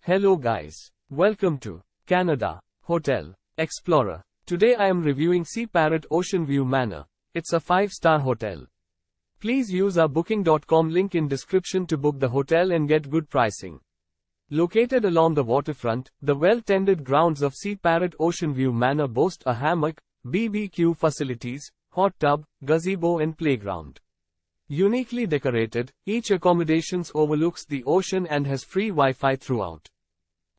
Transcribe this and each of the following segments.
Hello guys. Welcome to Canada Hotel Explorer. Today I am reviewing Parrot Ocean View Manor. It's a 5-star hotel. Please use our booking.com link in description to book the hotel and get good pricing. Located along the waterfront, the well-tended grounds of Parrot Ocean View Manor boast a hammock, BBQ facilities, hot tub, gazebo and playground. Uniquely decorated, each accommodations overlooks the ocean and has free Wi-Fi throughout.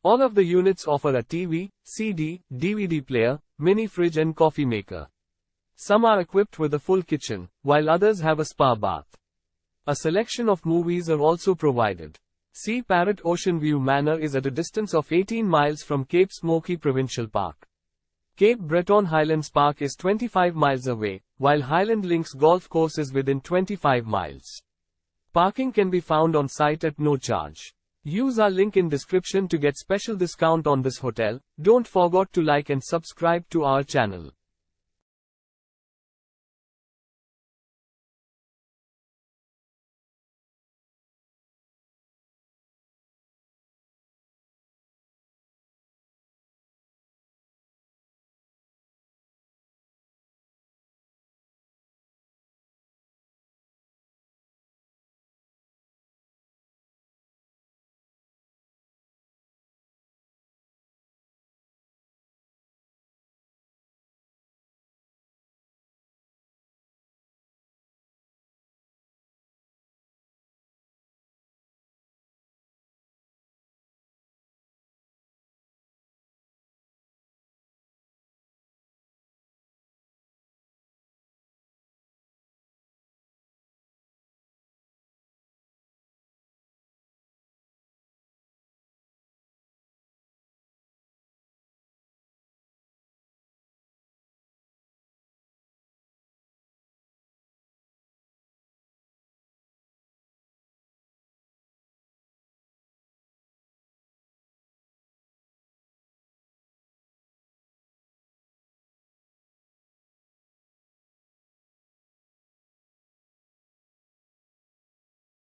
All of the units offer a TV, CD, DVD player, mini fridge and coffee maker. Some are equipped with a full kitchen, while others have a spa bath. A selection of movies are also provided. Parrot Ocean View Manor is at a distance of 18 miles from Cape Smokey Provincial Park. Cape Breton Highlands Park is 25 miles away, while Highland Links Golf Course is within 25 miles. Parking can be found on site at no charge. Use our link in description to get special discount on this hotel. Don't forget to like and subscribe to our channel.